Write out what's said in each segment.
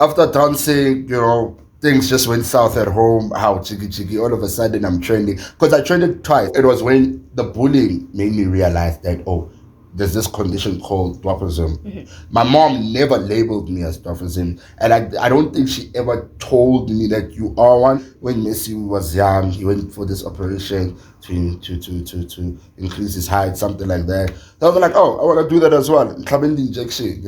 After dancing, things just went south at home. How chiki. All of a sudden, I'm trending because I trended twice. It was when the bullying made me realize that there's this condition called dwarfism. Mm-hmm. My mom never labeled me as dwarfism, and I don't think she ever told me that you are one. When Messi was young, he went for this operation to increase his height, something like that. So I was like, oh, I want to do that as well. Come the injection,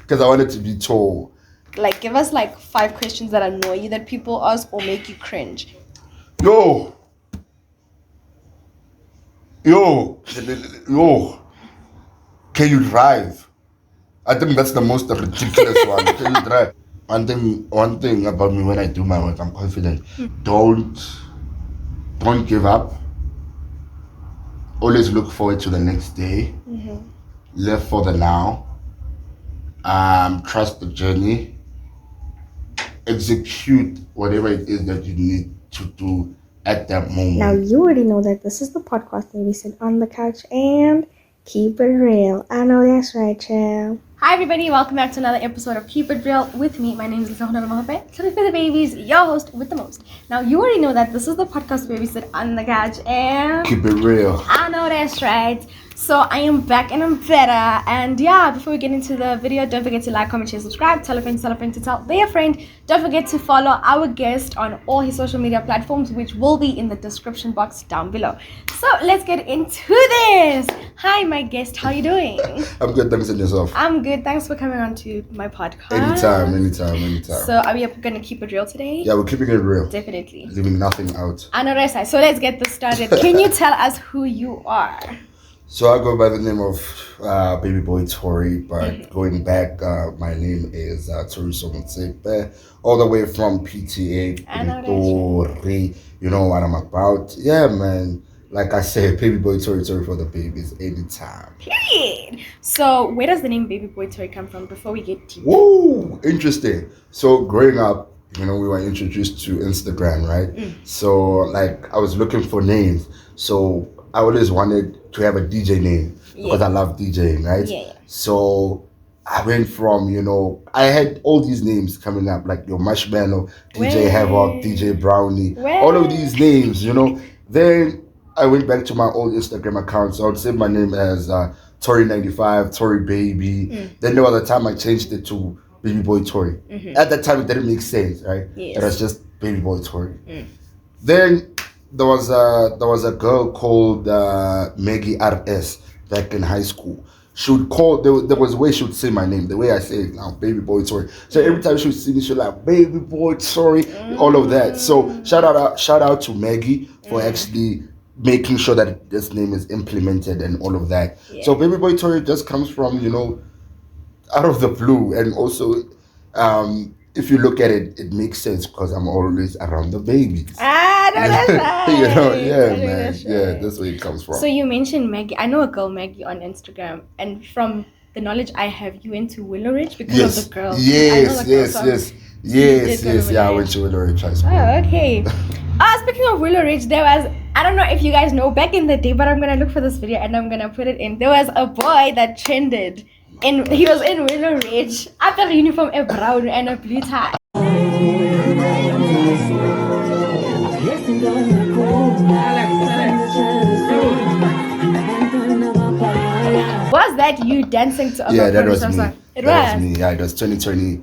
because I wanted to be tall. Like, give us like 5 questions that annoy you that people ask or make you cringe. Yo. Can you drive? I think that's the most ridiculous one. Can you drive? One thing about me when I do my work, I'm confident. Don't give up. Always look forward to the next day. Mm-hmm. Live for the now. Trust the journey. Execute whatever it is that you need to do at that moment. Now you already know that this is the podcast where we sit on the couch and keep it real. I know that's right, child. Hi everybody, welcome back to another episode of Keep It Real with me. My name is Lisa for the babies, your host with the most. Now you already know that this is the podcast where we sit on the couch and keep it real. I know that's right. So I am back and I'm better. And yeah, before we get into the video, don't forget to like, comment, share, subscribe, tell a friend to tell their friend. Don't forget to follow our guest on all his social media platforms, which will be in the description box down below. So let's get into this. Hi, my guest. How are you doing? I'm good, thanks, and yourself? I'm good. Thanks for coming on to my podcast. Anytime. So are we going to keep it real today? Yeah, we're keeping it real. Definitely. Leaving nothing out. I know that's right. So let's get this started. Can you tell us who you are? So I go by the name of BabyBoyThori, but going back, my name is Thoriso, all the way from PTA, Thori. You know what I'm about. Yeah, man. Like I said, BabyBoyThori for the babies, anytime. Period. So where does the name BabyBoyThori come from before we get deep? Woo! Interesting. So growing up, we were introduced to Instagram, right? So like I was looking for names. So I always wanted to have a DJ name because I love DJing, right? Yeah. So I went from, I had all these names coming up, like your Marshmallow, DJ Havoc, DJ Brownie, all of these names, Then I went back to my old Instagram account, so I would say my name as Thori95, Thori Baby. Then there was a time I changed it to BabyBoyThori. At that time, it didn't make sense, right? Yes. It was just BabyBoyThori. Then there was a girl called Maggie RS back in high school. She would call. There was a way she would say my name, the way I say it now, BabyBoyThori. So every time she would see me, she would like BabyBoyThori, all of that. So shout out to Maggie for actually making sure that this name is implemented and all of that. Yeah. So BabyBoyThori just comes from out of the blue, and also if you look at it, it makes sense because I'm always around the babies. That's right. Man. Yeah, that's where it comes from. So you mentioned Maggie. I know a girl, Maggie, on Instagram, and from the knowledge I have, you went to Willow Ridge because of the girl. Yes. Yeah, I went to Willow Ridge High School. Oh, okay. Speaking of Willow Ridge, there was, I don't know if you guys know, back in the day, but I'm gonna look for this video and I'm gonna put it in. There was a boy that trended. He was in Willow Ridge after a uniform, a brown and a blue tie. Was that you dancing to a that was me. Song? It was me. Yeah, it was 2020,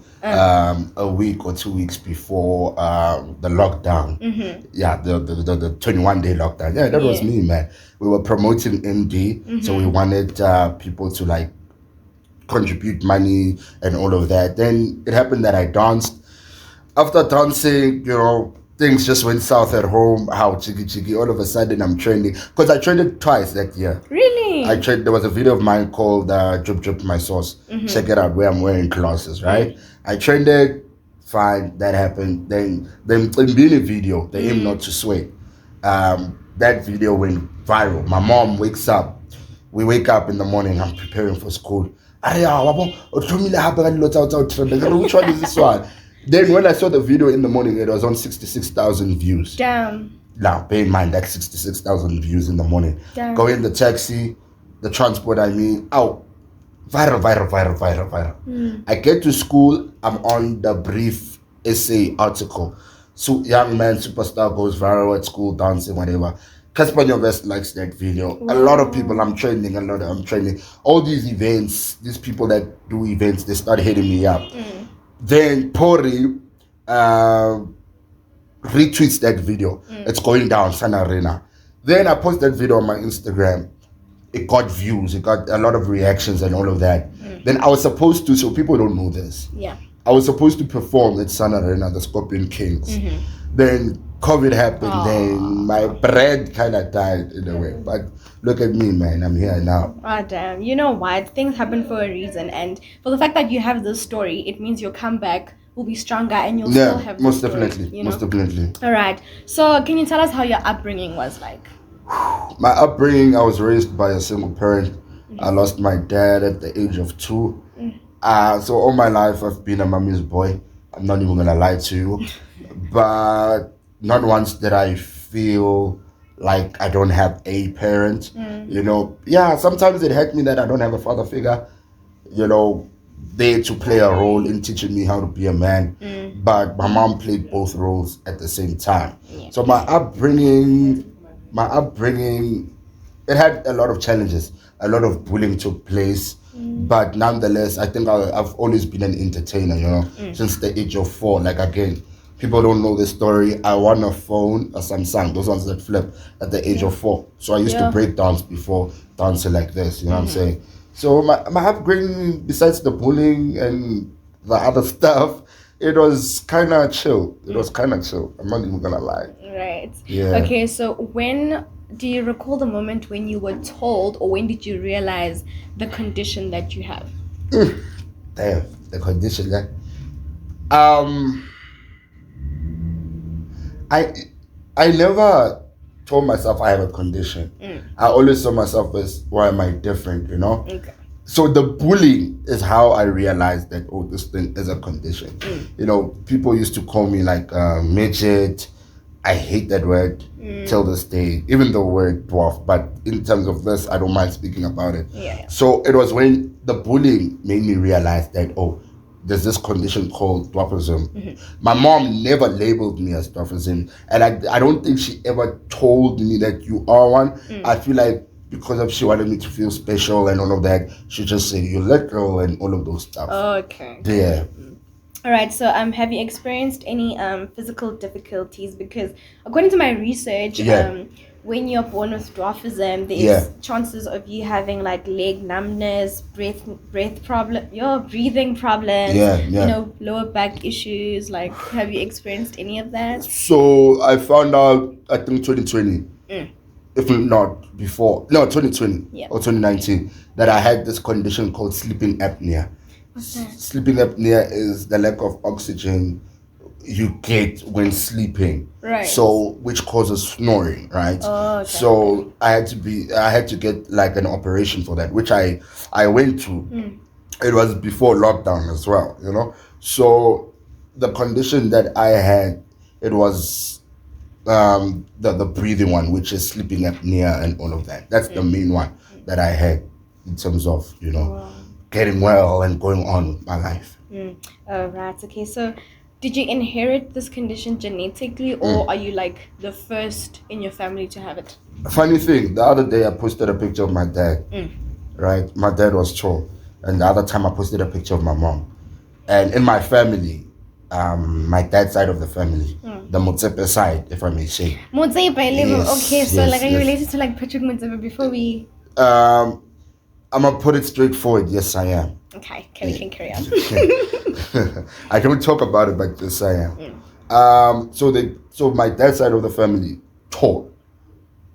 a week or 2 weeks before the lockdown. Yeah, the 21-day lockdown. Yeah, that was me, man. We were promoting MD, so we wanted people to like contribute money and all of that. Then it happened that I danced. After dancing, things just went south at home. How chiki. All of a sudden, I'm trending because I trended twice that year. Really? There was a video of mine called "Drip My Sauce." Check it out, where I'm wearing glasses, right? I trended. Fine, that happened. Then being a video, the aim not to sweat. That video went viral. My mom wakes up. We wake up in the morning. I'm preparing for school. Which one is this one? Then when I saw the video in the morning, it was on 66,000 views. Damn. Now, bear in mind that's 66,000 views in the morning. Damn. Go in the taxi, the transport, out. Viral. I get to school, I'm on the brief essay article. So young man superstar goes viral at school dancing, whatever. Casper West likes that video. A lot of people, I'm trending. All these events, these people that do events, they start hitting me up. Then Thori retweets that video. It's going down, Sana Arena. Then I post that video on my Instagram. It got views, it got a lot of reactions and all of that. Then I was supposed to, so people don't know this. Yeah. I was supposed to perform at Sana Arena, the Scorpion Kings. Then COVID happened, then my bread kind of died in a way. But look at me, man, I'm here now. Oh, damn. You know what? Things happen for a reason. And for the fact that you have this story, it means your comeback will be stronger and you'll still have this most story, definitely, you know? most definitely. All right. So can you tell us how your upbringing was like? My upbringing, I was raised by a single parent. I lost my dad at the age of 2. So all my life I've been a mommy's boy. I'm not even gonna lie to you. But not once did I feel like I don't have a parent. You know, yeah, sometimes it hurt me that I don't have a father figure, you know, there to play a role in teaching me how to be a man. But my mom played both roles at the same time. So my upbringing, it had a lot of challenges. A lot of bullying took place. But nonetheless, I think I've always been an entertainer, you know, since the age of 4. Like, again, people don't know the story. I won a phone, a Samsung, those ones that flip, at the age of 4. So I used to break dance before dancing like this, you know what I'm saying? So my upbringing, besides the bullying and the other stuff, it was kind of chill. I'm not even going to lie. Right. Yeah. Okay, so when do you recall the moment when you were told, or when did you realize the condition that you have? Damn, the condition that... I never told myself I have a condition. I always saw myself as, why am I different, you know? Okay. So the bullying is how I realized that, oh, this thing is a condition. You know, people used to call me like midget. I hate that word till this day, even though we're dwarf. But in terms of this, I don't mind speaking about it. Yeah. So it was when the bullying made me realize that, oh, there's this condition called dwarfism. My mom never labeled me as dwarfism, and I don't think she ever told me that you are one. I feel like because of she wanted me to feel special and all of that, she just said you're little and all of those stuff. Okay. Yeah. All right. So have you experienced any physical difficulties? Because according to my research, when you're born with dwarfism, there's chances of you having like leg numbness, breath problem, breathing problems, you know, lower back issues. Like, have you experienced any of that? So I found out, I think 2020, if not before, no, 2020 or 2019, that I had this condition called sleeping apnea. What's that? Sleeping apnea is the lack of oxygen you get when sleeping, right? So which causes snoring, right? Oh, okay. So I had to get like an operation for that, which I went to. It was before lockdown as well, you know. So the condition that I had, it was the breathing one, which is sleeping apnea and all of that. That's the main one that I had in terms of, you know, getting well and going on with my life. Oh, right. Okay, so did you inherit this condition genetically, or are you like the first in your family to have it? Funny thing, the other day I posted a picture of my dad, right? My dad was tall, and the other time I posted a picture of my mom. And in my family, my dad's side of the family, the Motsepe side, if I may say. Motsepe, okay, so like are you related to like Patrick Motsepe before we... I'm gonna put it straightforward, yes I am. Okay, we can carry on. I don't talk about it, but yes I am. So my dad's side of the family, tall.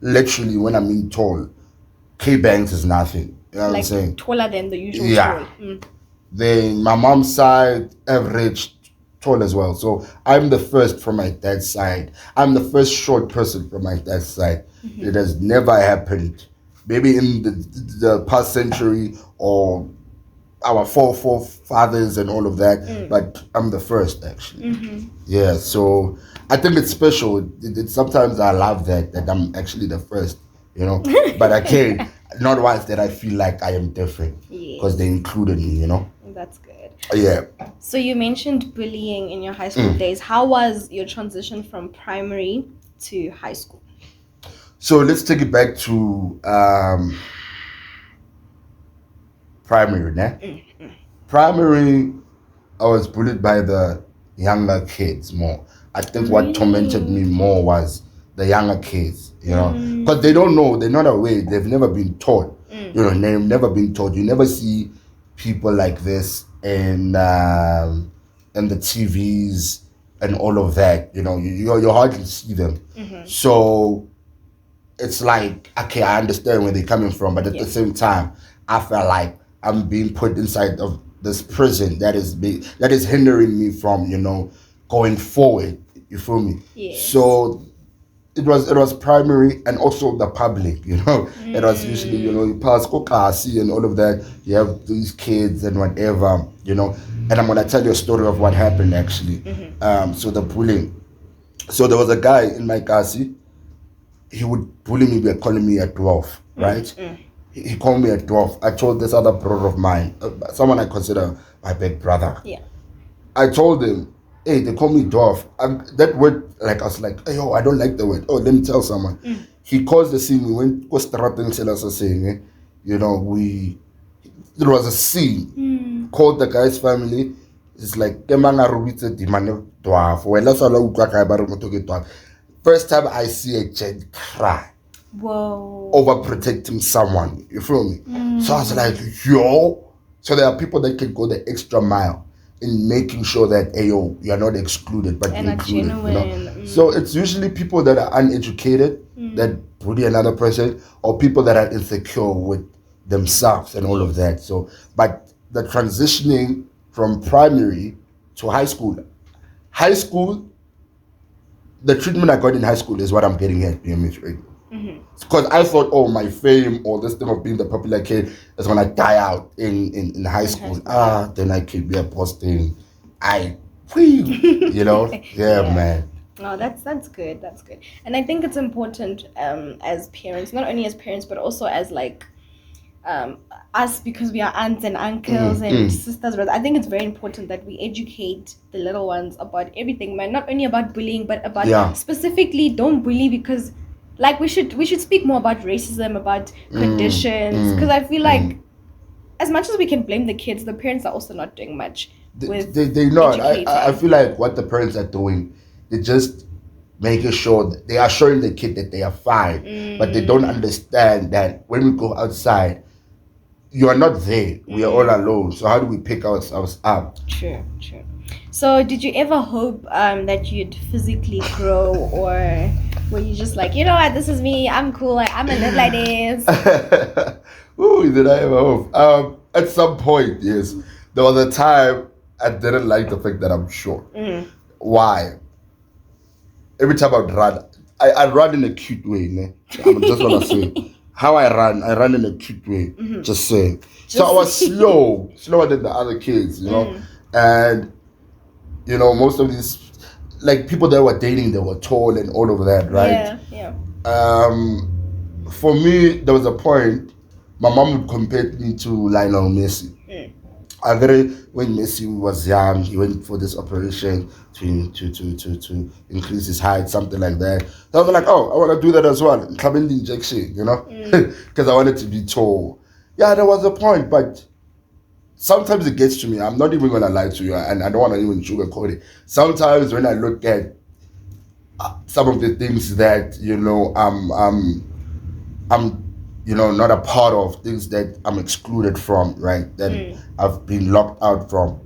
Literally, when I mean tall, K-Banks is nothing. You know what I'm saying? Taller than the usual tall. Then my mom's side, average tall as well. So I'm the first from my dad's side. I'm the first short person from my dad's side. It has never happened. Maybe in the past century or our forefathers and all of that, but I'm the first actually. Yeah, so I think it's special. Sometimes I love that I'm actually the first, you know. But again, not once did I feel like I am different, because they included me, you know. That's good. Yeah. So you mentioned bullying in your high school days. How was your transition from primary to high school? So let's take it back to primary, né? Primary, I was bullied by the younger kids more. I think what tormented me more was the younger kids, you know, because they don't know, they're not aware, they've never been taught, you know, they've never been taught. You never see people like this in the TVs and all of that, you know, you hardly see them. So it's like, okay, I understand where they're coming from, but at the same time, I felt like I'm being put inside of this prison that is hindering me from, you know, going forward. You feel me? Yes. So it was primary and also the public, you know. It was usually, you know, you pass Kokasi and all of that. You have these kids and whatever, you know. And I'm gonna tell you a story of what happened actually. So the bullying. So there was a guy in my kasi. He would bully me by calling me a dwarf, right? He called me a dwarf. I told this other brother of mine, someone I consider my big brother. Yeah. I told him, hey, they call me dwarf. That word, like, I was like, hey, yo, I don't like the word. Oh, let me tell someone. He caused the scene. We went to Stratton saying, you know, there was a scene. Called the guy's family. It's like, first time I see a child cry. Whoa. Overprotecting someone. You feel me? So I was like, yo. So there are people that can go the extra mile in making sure that, hey, yo, you're not excluded, but and included. Genuine. You know? So it's usually people that are uneducated that bully another person, or people that are insecure with themselves and all of that. So, but the transitioning from primary to high school, the treatment I got in high school is what I'm getting at BMH Radio. Because I thought, oh, my fame or this thing of being the popular kid is when I die out in high school. Then I could be a posting. You know? Yeah, man. No, that's good. That's good. And I think it's important as parents, not only as parents, but also as like us, because we are aunts and uncles and sisters. I think it's very important that we educate the little ones about everything, man. Not only about bullying, but about specifically don't bully, because like we should speak more about racism, about conditions, because I feel like as much as we can blame the kids, the parents are also not doing much. They're not. I feel like what the parents are doing, they're just making sure that they are showing the kid that they are fine, but they don't understand that when we go outside, you are not there. We are all alone. So how do we pick ourselves up? True. So did you ever hope that you'd physically grow, or were you just like, you know what, this is me, I'm cool, I'm gonna live like this? Ooh, did I ever hope? At some point, yes. There was a time I didn't like the fact that I'm short. Why? Every time I'd run, I run in a cute way. Ne? I'm just gonna say how I run in a cute way. Just saying. So I was slower than the other kids, you know. And you know, most of these, like, people that were dating, they were tall and all of that, right? Yeah. For me, there was a point my mom would compare me to Lionel Messi. When Messi was young, he went for this operation to increase his height, something like that. So I was like, oh, I want to do that as well. Clubbing the injection, you know, because I wanted to be tall. Yeah, there was a point, but sometimes it gets to me. I'm not even gonna lie to you, and I don't want to even sugarcoat it. Sometimes when I look at some of the things that, you know, I'm you know, not a part of, things that I'm excluded from, right? That I've been locked out from.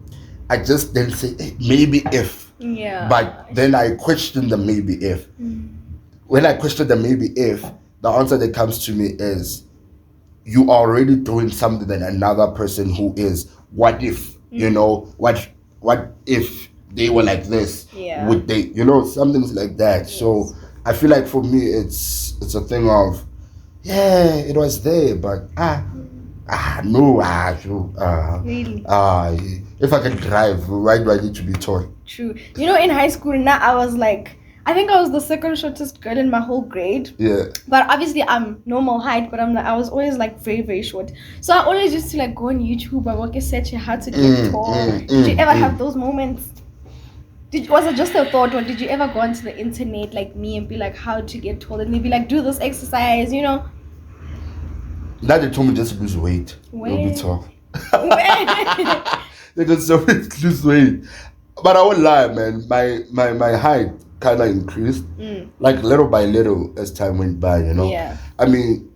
I just then say, hey, maybe if. Yeah. But then I question the maybe if. When I question the maybe if, the answer that comes to me is, you are already doing something that another person who is, what if, you know, what if they were like this? Yeah. Would they, you know, some things like that. Yes. So I feel like for me, it's a thing of, yeah, it was there, but really? If I can drive, why do I need to be tall? True. You know, in high school now, I was like, I think I was the second shortest girl in my whole grade. Yeah. But obviously I'm normal height, but I was always like very, very short. So I always used to like go on YouTube and work search how to get tall. Did you ever have those moments? Was it just a thought, or did you ever go onto the internet like me and be like how to get tall, and maybe like do this exercise, you know? Now they told me just lose weight. You'll be tall. They just told me to lose weight. But I won't lie, man. My height kind of increased, like little by little as time went by. You know. Yeah. I mean,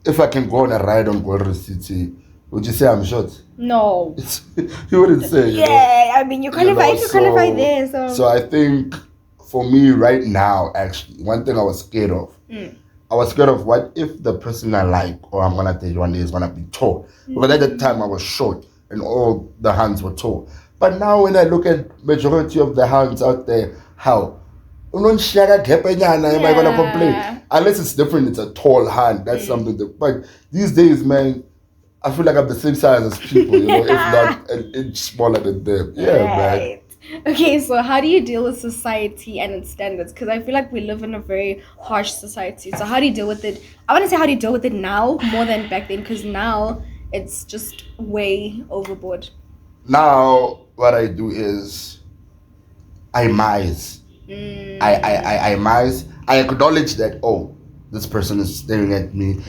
if I can go on a ride on Gold City, would you say I'm short? No. You wouldn't say. You know? I mean you qualify there. So I think for me right now, actually, one thing I was scared of. I was scared of what if the person I like or I'm gonna date one day is gonna be tall. Because at that time I was short and all the hands were tall. But now when I look at majority of the hands out there, how? Am I gonna complain? Unless it's different, it's a tall hand. That's something that, but these days, man, I feel like I'm the same size as people, you know, if not an inch smaller than them. Yeah, man. Okay, so how do you deal with society and its standards? Because I feel like we live in a very harsh society. So how do you deal with it? I want to say how do you deal with it now more than back then? Because now it's just way overboard. Now what I do is I mize. I mize. I acknowledge that, oh, this person is staring at me.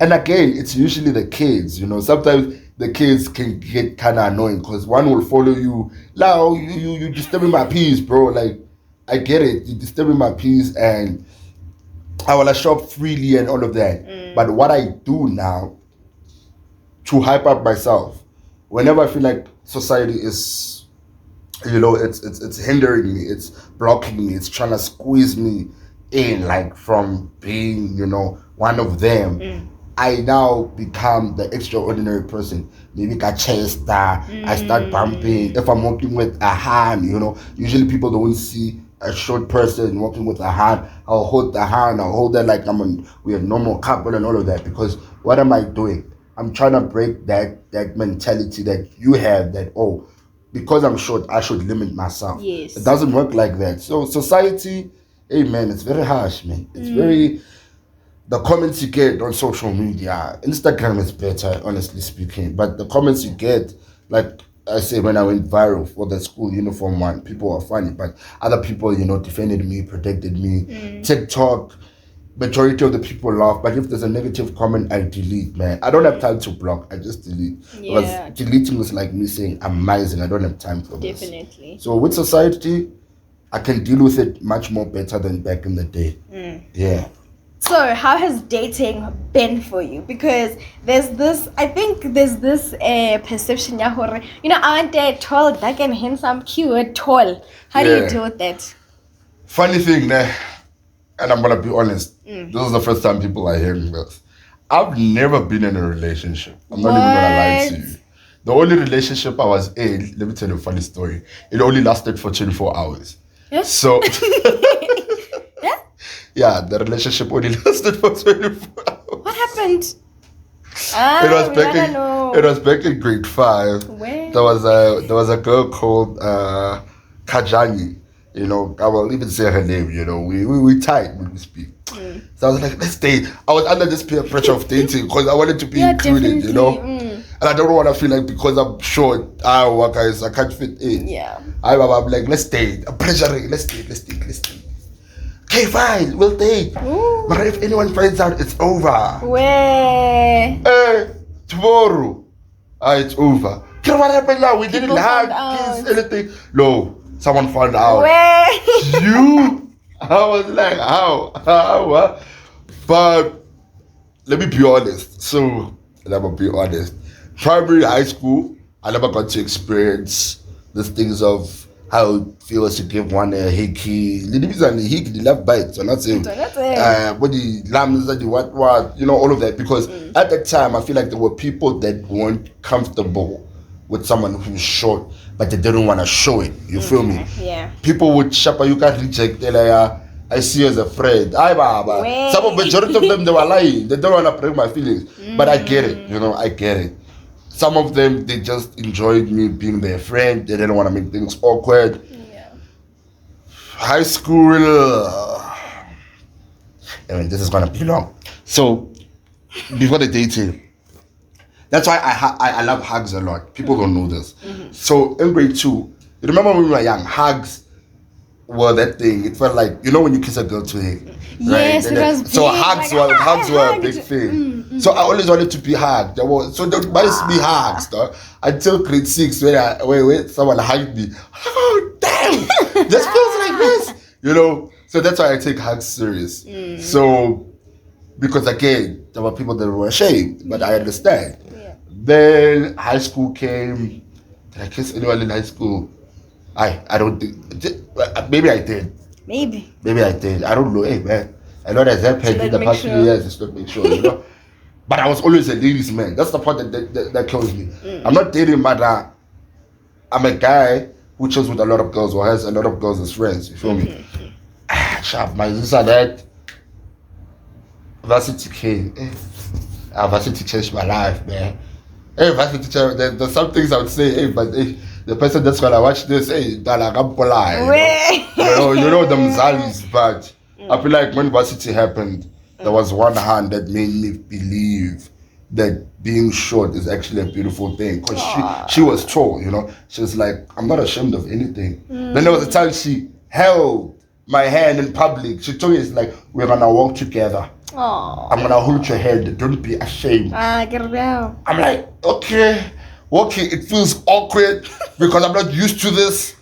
And again, it's usually the kids, you know. Sometimes the kids can get kind of annoying because one will follow you. Now, you disturbing my peace, bro. Like, I get it. You're disturbing my peace and I will shop freely and all of that. But what I do now to hype up myself, whenever I feel like society is, you know, it's hindering me, it's blocking me, it's trying to squeeze me in, like from being, you know, one of them, I now become the extraordinary person. Maybe I chase that, I start bumping. If I'm walking with a hand, you know, usually people don't see a short person walking with a hand. I'll hold the hand, I'll hold that like we're a normal couple and all of that. Because what am I doing? I'm trying to break that mentality that you have that, oh, because I'm short, I should limit myself. Yes. It doesn't work like that. So society, hey man, it's very harsh, man. It's very, the comments you get on social media, Instagram is better, honestly speaking. But the comments you get, like I say, when I went viral for the school uniform one, people were funny, but other people, you know, defended me, protected me. TikTok, majority of the people laugh, but if there's a negative comment, I delete, man. I don't have time to block, I just delete. Because deleting is like me saying, I'm amazing, I don't have time for this. Definitely. So with society, I can deal with it much more better than back in the day. Yeah. So how has dating been for you? Because there's this perception, you know, I want a tall, dark and handsome, cute, tall. How do you deal with that? Funny thing, nah, and I'm gonna be honest, this is the first time people are hearing this. I've never been in a relationship. I'm not even gonna lie to you. The only relationship I was in, let me tell you a funny story. It only lasted for 24 hours. Yes. So yeah, the relationship only lasted for 24 hours. What happened? It was back in grade 5. Where? There was a girl called Kajani. You know, I will even say her name. You know, we tight when we speak. So I was like, let's date. I was under this peer pressure of dating because I wanted to be included. You know, and I don't want to feel like because I'm short, guys, I can't fit in. Yeah. I'm like, let's date. I'm pressuring. Let's date. Okay, fine, we'll date. But if anyone finds out, it's over. Where? Hey, tomorrow. It's over. You know what happened now? We didn't have kiss, anything. No, someone found out. Where? You? I was like, how? But let me be honest. So, let me be honest. Primary, high school, I never got to experience the things of how it feels to give one a hickey. The left bite, so not saying what the lambs and the what, you know, all of that. Because at that time, I feel like there were people that weren't comfortable with someone who's short, but they didn't want to show it. You feel me? Yeah. People would shop, you can't reject. They're like, I see you as a friend. Some of majority of them, they were lying. They don't want to break my feelings. But I get it, you know, I get it. Some of them, they just enjoyed me being their friend. They didn't want to make things awkward. Yeah. high school. I mean, this is gonna be long. So before the dating, that's why I love hugs a lot. People don't know this. So in grade 2, you remember when we were young, hugs were that thing. It felt like, you know, when you kiss a girl to hug. Yes, right? it was So big, hugs like, were a big thing. So I always wanted to be hugged. So there must be hugs, though. Until grade 6, when someone hugged me. Oh damn! This feels like this. You know? So that's why I take hugs serious. So because again, there were people that were ashamed, but I understand. Yeah. Then high school came. Did I kiss anyone in high school? I don't think. Maybe I did. Maybe. Maybe I did. I don't know. Hey man, I know that's happened in the past few years. Just to make sure, you know. But I was always a ladies' man. That's the part that kills me. I'm not dating, but I'm a guy who chills with a lot of girls or has a lot of girls as friends. You feel me? Sharp, my this and that. Varsity came. Varsity changed my life, man. Hey, varsity changed. There's some things I would say, hey, but hey, the person that's gonna watch this, hey, you know them Zalis, but I feel like when varsity happened, there was one hand that made me believe that being short is actually a beautiful thing. Because she was tall, you know. She was like, I'm not ashamed of anything. Then there was a time she held my hand in public. She told me, it's like, we're gonna walk together. I'm gonna hold your hand. Don't be ashamed. Get it out. I'm like, okay. Walking, it feels awkward because I'm not used to this.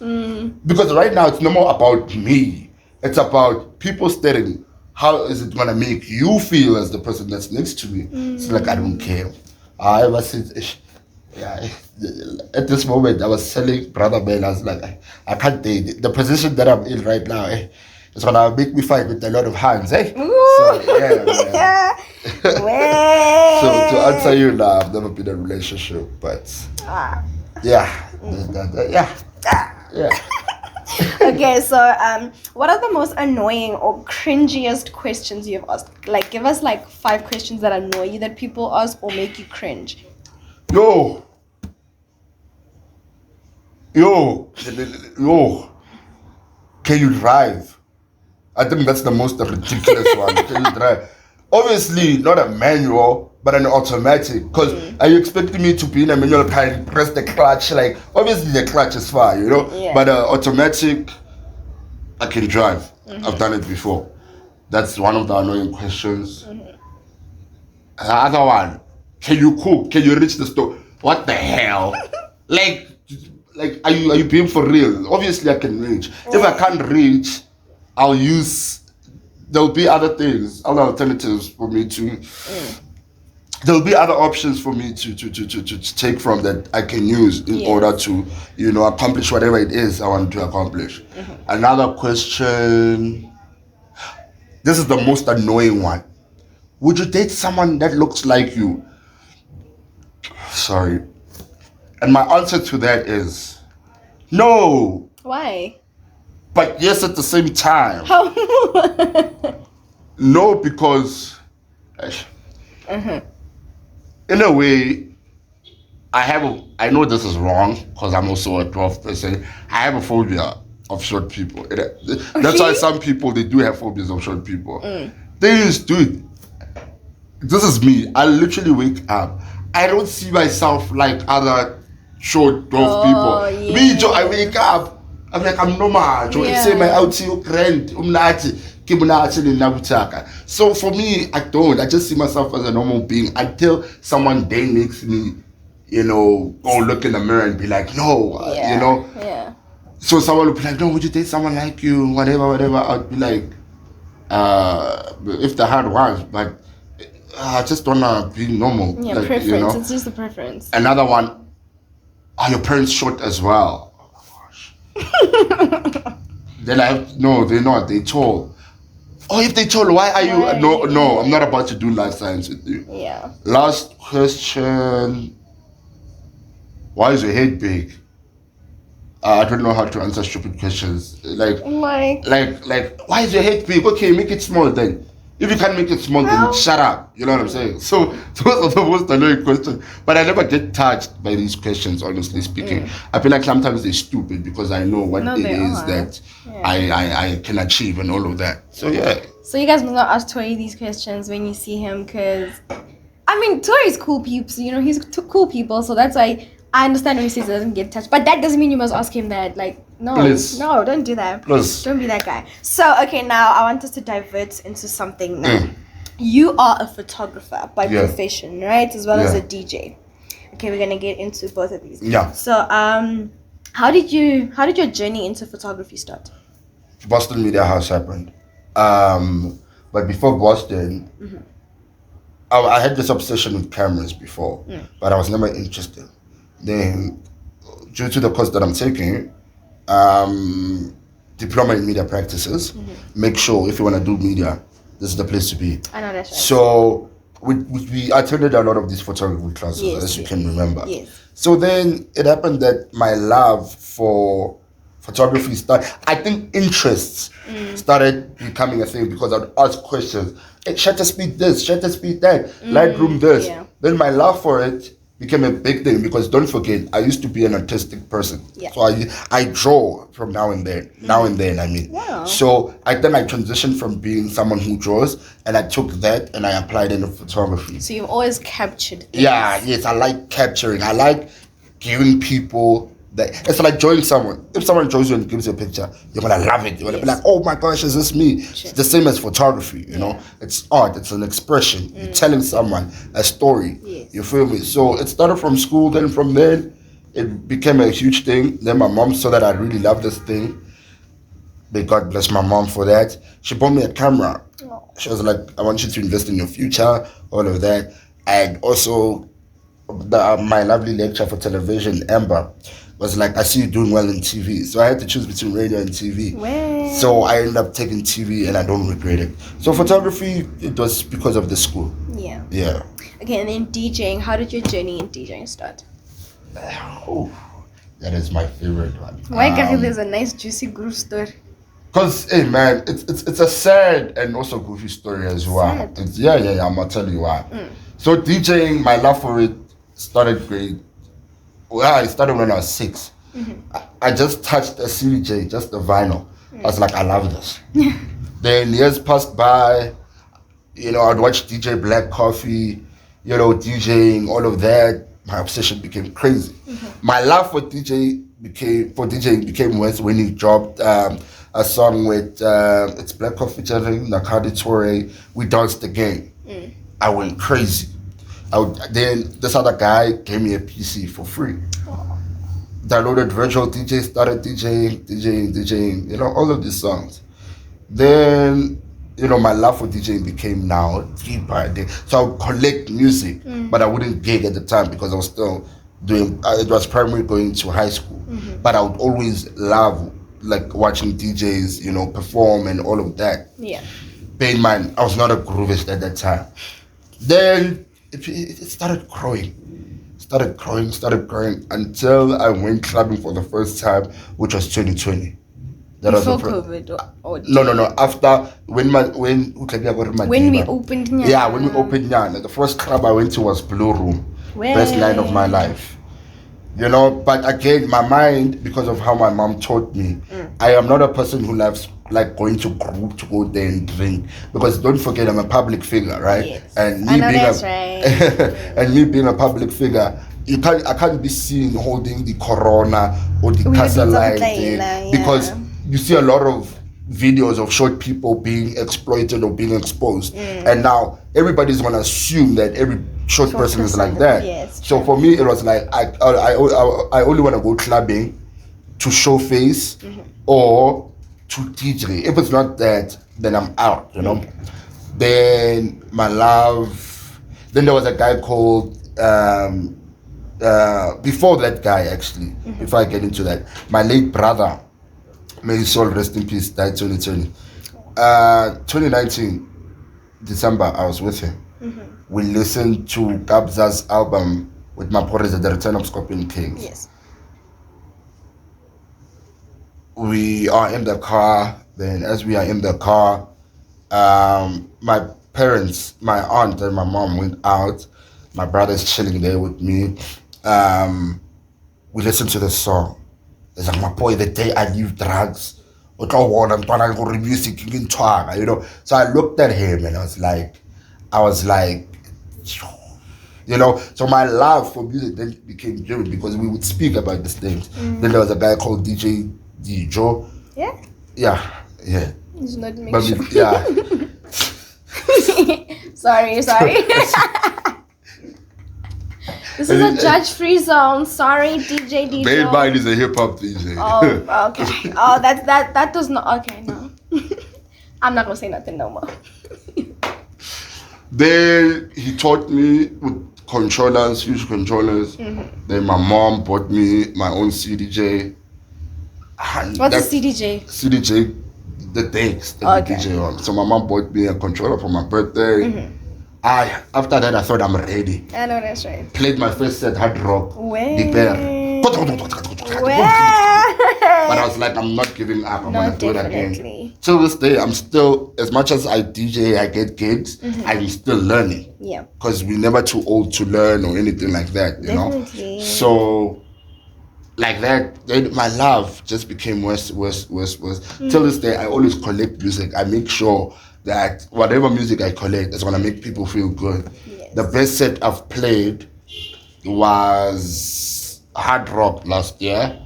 Because right now it's no more about me. It's about people staring. How is it gonna make you feel as the person that's next to me? It's like I don't care. I ever since at this moment I was telling brother man, I was like, I can't date. The position that I'm in right now, it's gonna make me fight with a lot of hands, eh? So yeah. So to answer you now, I've never been in a relationship, but yeah. Okay, so what are the most annoying or cringiest questions you've asked? Like, give us like 5 questions that annoy you that people ask or make you cringe. Yo, can you drive? I think that's the most ridiculous one. Can you drive? Obviously, not a manual, but an automatic. Because are you expecting me to be in a manual car and press the clutch? Like, obviously the clutch is fine, you know? Yeah. But automatic, I can drive. I've done it before. That's one of the annoying questions. The other one, can you cook? Can you reach the store? What the hell? like, are you being for real? Obviously, I can reach. If I can't reach, I'll use. There'll be other things, other alternatives for me to. There'll be other options for me to take from that I can use in order to, you know, accomplish whatever it is I want to accomplish. Another question. This is the most annoying one. Would you date someone that looks like you? Sorry. And my answer to that is no. Why? But yes at the same time. How? No, because in a way, I know this is wrong because I'm also a dwarf person. I have a phobia of short people. That's why some people, they do have phobias of short people. They used to it. This is me. I literally wake up. I don't see myself like other short dwarf people. Yeah. Me, Joe, I wake up. I'm like, I'm normal. Joe, say my outie, grand, so for me, I don't. I just see myself as a normal being until someone day makes me, you know, go look in the mirror and be like, no, you know. Yeah. So someone would be like, no, would you date someone like you? Whatever. I'd be like, if the heart was, but I just wanna be normal. Yeah, like, preference. You know? It's just a preference. Another one, are your parents short as well? Oh my gosh. No, they're not. They're tall. Oh, if they tall, why are you? No, I'm not about to do life science with you. Yeah. Last question. Why is your head big? I don't know how to answer stupid questions. Like, why is your head big? Okay, make it small then. If you can't make it small, then shut up. You know what I'm saying? So those are the most annoying questions. But I never get touched by these questions, honestly speaking. I feel like sometimes they're stupid because I know what it is that I can achieve and all of that. So yeah. So you guys must not ask Tori these questions when you see him, because I mean Tori's cool peeps, you know, he's cool people, so that's why I understand when he says he doesn't get touched. But that doesn't mean you must ask him that. Like, no, Please. no, don't do that. Please. Don't be that guy. So okay, now I want us to divert into something now. You are a photographer by profession, right? As well as a DJ. Okay, we're gonna get into both of these. Yeah. So how did your journey into photography start? Boston Media House happened. But before Boston, I had this obsession with cameras before, but I was never interested. Then, due to the course that I'm taking, diploma in media practices, make sure if you want to do media, this is the place to be. I know that's right. So we attended a lot of these photography classes, as you can remember. Yes. So then it happened that my love for photography started. I think interests started becoming a thing because I'd ask questions. Hey, shutter speed this, shutter speed that, Lightroom this. Yeah. Then my love for it became a big thing because don't forget, I used to be an artistic person. Yeah. So I draw from now and then. Now and then, I mean. Wow. So then I transitioned from being someone who draws, and I took that and I applied it in photography. So you've always captured things. Yeah, yes, I like capturing. I like giving people that. It's like drawing someone. If someone draws you and gives you a picture, you're gonna love it. You're gonna be like, oh my gosh, is this me? Sure. It's the same as photography, you know. It's art, it's an expression. You're telling someone a story. Yes. You feel me? So it started from school, then from then it became a huge thing. Then my mom saw that I really loved this thing. May God bless my mom for that. She bought me a camera. Oh. She was like, I want you to invest in your future, all of that. And also my lovely lecturer for television, Amber, was like, I see you doing well in TV. So I had to choose between radio and TV. Wow. So I ended up taking TV and I don't regret it. So photography, it was because of the school. Yeah. Yeah. Okay, and then DJing, how did your journey in DJing start? Oh, that is my favorite one. Why, there's a nice juicy groove story. Because, hey man, it's a sad and also goofy story as well. Yeah, I'm gonna tell you why. So DJing, my love for it started great. Well, I started when I was 6. I just touched a CDJ, just a vinyl. I was like, I love this. Then years passed by, you know, I'd watch DJ Black Coffee, you know, DJing, all of that. My obsession became crazy. My love for DJing became worse when he dropped a song with it's Black Coffee featuring Thoriso. We danced the game. I went crazy. Then this other guy gave me a PC for free. Downloaded virtual DJ, started DJing, you know, all of these songs. Then, you know, my love for DJing became now deeper. So I would collect music, but I wouldn't gig at the time because I was still doing, it was primarily going to high school. But I would always love, like, watching DJs, you know, perform and all of that. Yeah. Bear in mind, I was not a groovist at that time. Then it started growing until I went clubbing for the first time, which was 2020. That Before was COVID? No. After when we opened Nyana. Yeah, when we opened Nyana. The first club I went to was Blue Room. Best night of my life. You know, but again, my mind, because of how my mom taught me, I am not a person who loves like going to group to go there and drink. Because don't forget, I'm a public figure, right? Yes. And me being and me being a public figure, I can't be seen holding the Corona or the Castle because you see a lot of videos of short people being exploited or being exposed, and now everybody's gonna assume that every short person is like that. Yes, so for me, it was like I only want to go clubbing to show face or to DJ. If it's not that, then I'm out. You know. Then then there was a guy called before that guy actually. Before I get into that, my late brother, may his soul rest in peace, died 2020. 2019, December, I was with him. We listened to Gabza's album with Maporeza, The Return of Scorpion Kings. Yes. We are in the car. Then as we are in the car, My parents, my aunt and my mom went out. My brother's chilling there with me. We listened to the song. It's like, my boy, the day I leave drugs, I'm trying to go music, you know. So I looked at him and I was like, you know. So my love for music then became genuine because we would speak about these things. Then there was a guy called DJ Joe. Yeah. Yeah. It's not make But sure. yeah. sorry. This is a judge-free zone. Sorry, DJ. Bear in mind, he's a hip hop DJ. Oh, okay. Oh, that does not. Okay, no. I'm not gonna say nothing no more. Then he taught me with controllers, huge controllers. Then my mom bought me my own CDJ. What's a CDJ? CDJ, the things that Okay. we DJ on. So my mom bought me a controller for my birthday. After that, I thought I'm ready. I know that's right. Played my first set, hard rock. Big Bear. But I was like, I'm not giving up. I'm gonna do it again. Definitely. Till this day, I'm still, as much as I DJ, I get gigs, I'm still learning. Yeah. Because we're never too old to learn or anything like that, you know? Definitely. So, like that, then my love just became worse. Till this day, I always collect music. I make sure that whatever music I collect is gonna make people feel good. Yes. The best set I've played was hard rock last year,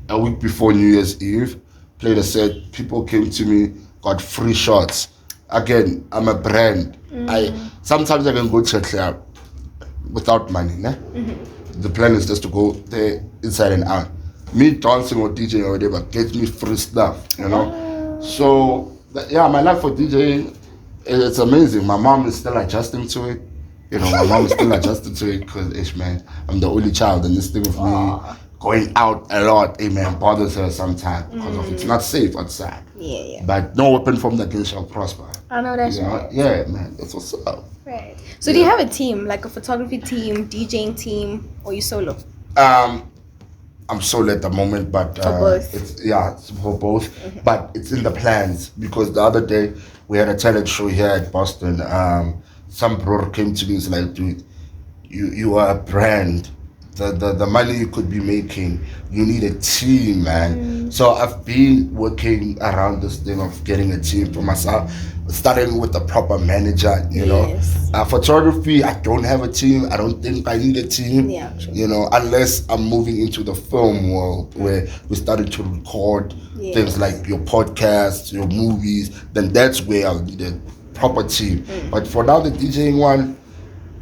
a week before New Year's Eve. Played a set, people came to me, got free shots. Again, I'm a brand. Sometimes I can go to a club without money. Né? The plan is just to go there inside and out. Me dancing or DJing or whatever gets me free stuff, you know. So my life for DJing, it's amazing. My mom is still adjusting to it. You know, my mom is still adjusting to it because, man, I'm the only child, and this thing of me going out a lot, bothers her sometimes because of it's not safe outside. Yeah. But no weapon formed against shall prosper. I know that's You know? right. Yeah, man, that's what's up. Right. So do you have a team, like a photography team, DJing team, or you solo? I'm solo at the moment, but For both. it's for both. But it's in the plans because the other day we had a talent show here at Boston. Some bro came to me and was like, dude, you are a brand. The money you could be making, you need a team, man. So I've been working around this thing of getting a team for myself, starting with a proper manager, you Yes. know. Photography, I don't have a team. I don't think I need a team, Yeah, true. you know, unless I'm moving into the film world where we're starting to record things like your podcasts, your movies, then that's where I'll need a proper team. But for now, the DJing one,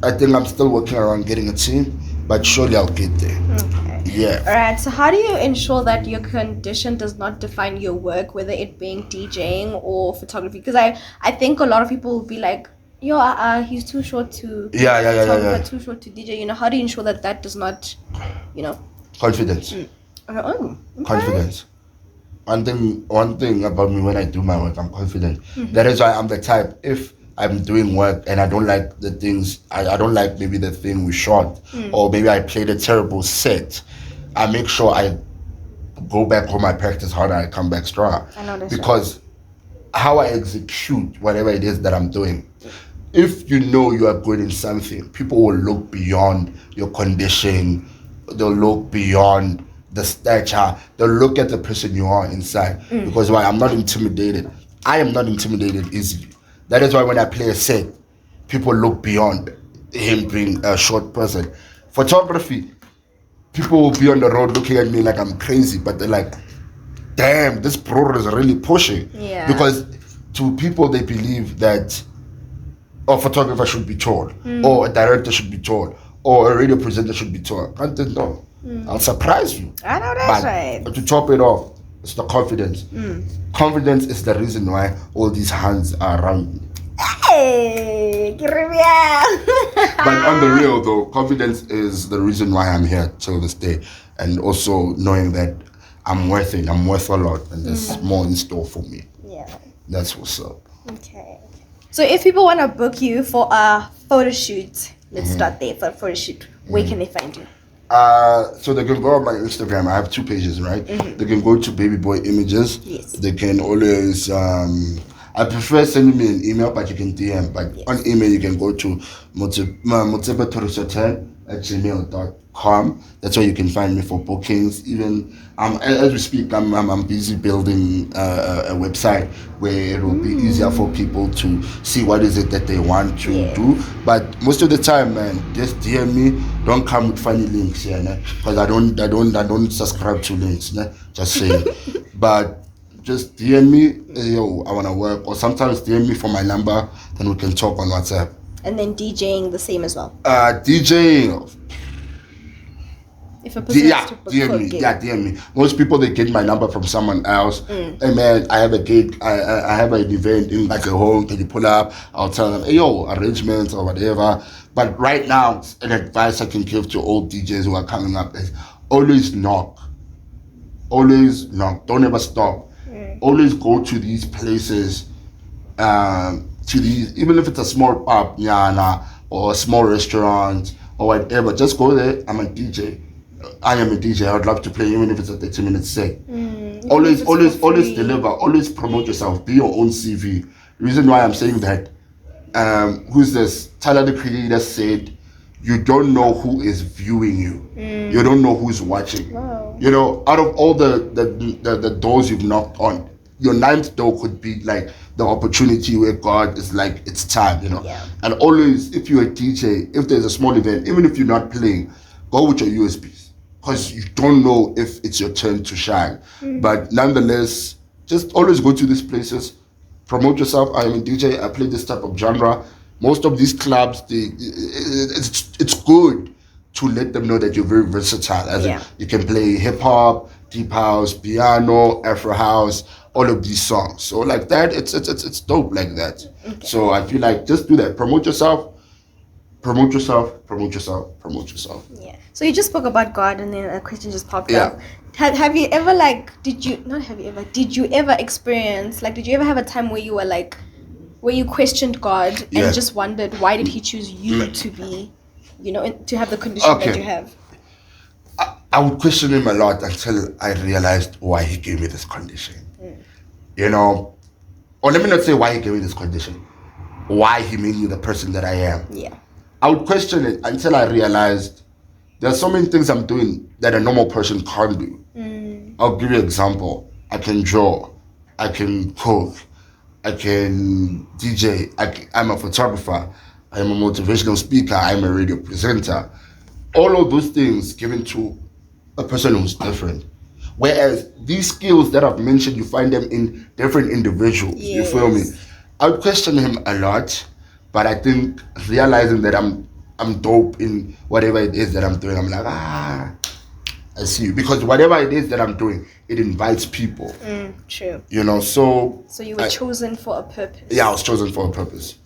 I think I'm still working around getting a team, but surely I'll get there. Okay. Yeah. All right. So how do you ensure that your condition does not define your work, whether it being DJing or photography? Because I think a lot of people will be like, yo, he's too short to Yeah. too short to DJ. You know, how do you ensure that that does not, you know? Confidence. Oh, okay. Confidence. One thing about me when I do my work, I'm confident. That is why I'm the type, if I'm doing work and I don't like the things, I don't like maybe the thing we shot, or maybe I played a terrible set, I make sure I go back home, I practice harder, I come back stronger. I know that's because how I execute whatever it is that I'm doing, if you know you are good in something, people will look beyond your condition, they'll look beyond the stature, they'll look at the person you are inside. Because why? I'm not intimidated. I am not intimidated easily. That is why when I play a set, people look beyond him being a short person. Photography, people will be on the road looking at me like I'm crazy, but they're like, damn, this bro is really pushing. Yeah. Because to people, they believe that a photographer should be tall, or a director should be tall, or a radio presenter should be tall. I didn't know. I'll surprise you. I know that's But right. to top it off, it's the confidence. Confidence is the reason why all these hands are around me. Hey, Caribbean. But on the real though, confidence is the reason why I'm here till this day. And also knowing that I'm worth it, I'm worth a lot, and there's more in store for me. Yeah. That's what's up. Okay. So if people want to book you for a photo shoot, let's start there for a photo shoot. Where can they find you? So they can go on my Instagram. I have 2 pages, right? They can go to BabyBoy Images. Yes. They can always I prefer sending me an email, but you can DM. But on email, you can go to motebetoriso10@gmail.com. That's where you can find me for bookings. Even as we speak, I'm busy building a website where it will be easier for people to see what is it that they want to do. But most of the time, man, just DM me. Don't come with funny links here, because I don't subscribe to links. Just saying. But just DM me, yo, I want to work. Or sometimes DM me for my number, then we can talk on WhatsApp. And then DJing the same as well. DJing. If a person has to book DM for a me. gig. Yeah, DM me. Most people, they get my number from someone else. Hey man, I have a gig. I have an event in like a home. Can you pull up? I'll tell them, hey yo, arrangements or whatever. But right now, an advice I can give to all DJs who are coming up is always knock. Always knock. Don't ever stop. Always go to these places. Even if it's a small pub, or a small restaurant or whatever, just go there. I am a DJ. I would love to play, even if it's a 30-minute set. Always deliver. Always promote yourself. Be your own CV. The reason why I'm saying that, who's this? Tyler the Creator said, you don't know who is viewing you. You don't know who's watching. Wow. You know, out of all the doors you've knocked on, your ninth door could be like the opportunity where God is like, it's time, you know. Yeah. And always, if you're a DJ, if there's a small event, even if you're not playing, go with your USBs, because you don't know if it's your turn to shine. But nonetheless, just always go to these places, promote yourself. I am a DJ. I play this type of genre. Most of these clubs, it's good to let them know that you're very versatile. As in, you can play hip hop, deep house, piano, Afro house, all of these songs. So like that, it's dope like that. Okay. So I feel like just do that. Promote yourself. Promote yourself. Yeah. So you just spoke about God, and then a question just popped up. Have you ever did you ever experience, did you ever have a time where you were where you questioned God and just wondered, why did he choose you to be, to have the condition that you have? I would question him a lot until I realized why he gave me this condition. Or let me not say why he gave me this condition, why he made me the person that I am. Yeah. I would question it until I realized there are so many things I'm doing that a normal person can't do. I'll give you an example. I can draw, I can cook, I can DJ, I'm a photographer, I'm a motivational speaker, I'm a radio presenter. All of those things given to a person who's different. Whereas these skills that I've mentioned, you find them in different individuals. Yes. You feel me? I would question him a lot, but I think realizing that I'm dope in whatever it is that I'm doing, I'm like, I see you. Because whatever it is that I'm doing, it invites people. True. So you were chosen for a purpose. Yeah, I was chosen for a purpose.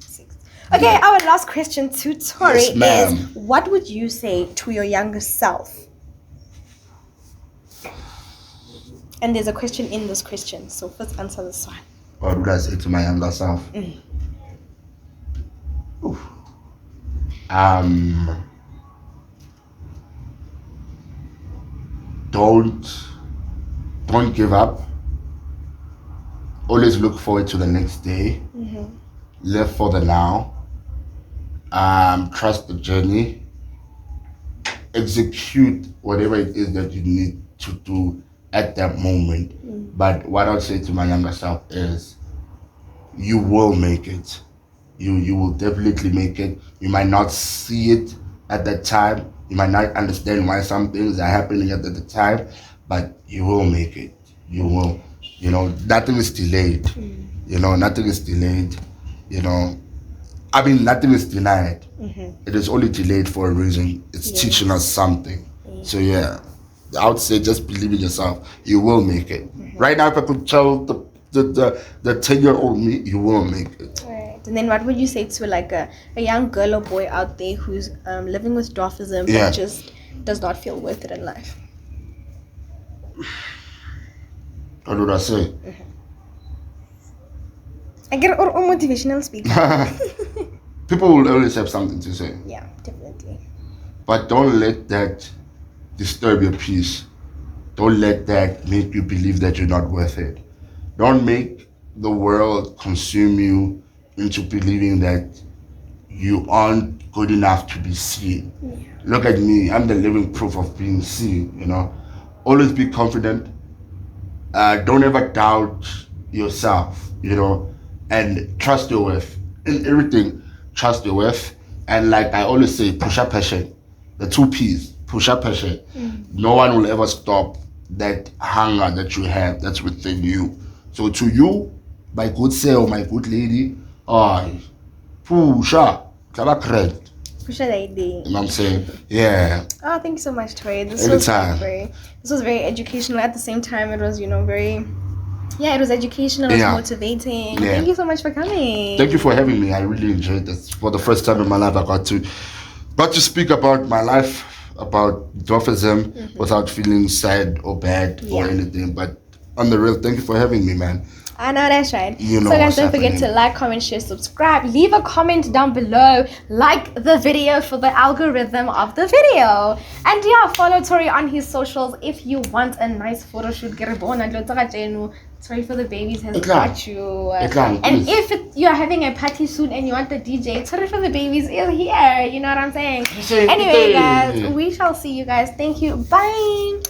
Okay, our last question to Thori is, what would you say to your younger self? And there's a question in this question, so first answer this one. What would I say to my younger self? Don't give up. Always look forward to the next day. Live for the now. Trust the journey. Execute whatever it is that you need to do at that moment. But what I'll say to my younger self is, you will make it. You will definitely make it. You might not see it at that time. You might not understand why some things are happening at the time, but you will make it. You will. Nothing is delayed. Nothing is delayed. Nothing is denied. It is only delayed for a reason. It's teaching us something. So yeah, I would say just believe in yourself. You will make it. Right now, if I could tell the 10-year-old me, you will make it. Right. And then what would you say to a young girl or boy out there who's living with dwarfism but just does not feel worth it in life? What would I say? I get a motivational speaker. People will always have something to say. Yeah, definitely. But don't let that disturb your peace. Don't let that make you believe that you're not worth it. Don't make the world consume you into believing that you aren't good enough to be seen. Look at me, I'm the living proof of being seen, you know. Always be confident. Don't ever doubt yourself, you know, and trust your worth. In everything, trust your worth. And like I always say, push up passion. The 2 P's, push up passion. No one will ever stop that hunger that you have that's within you. So to you, my good sir, my good lady, push up, correct. Push it, lady. You know what I'm saying? Yeah. Oh, thank you so much, Tori. This Anytime. was very educational. At the same time, it was, very, it was educational. It was motivating. Yeah. Thank you so much for coming. Thank you for having me. I really enjoyed this. For the first time in my life, I got to speak about my life, about dwarfism, without feeling sad or bad or anything. But on the real, thank you for having me, man. I know, that's right. You know so guys, don't happening. forget to like, comment, share, subscribe. Leave a comment down below. Like the video for the algorithm of the video. And follow Tori on his socials if you want a nice photo shoot. Tori for the babies has got you. And if you're having a party soon and you want the DJ, Tori for the babies is here. You know what I'm saying? Anyway, guys, we shall see you guys. Thank you. Bye.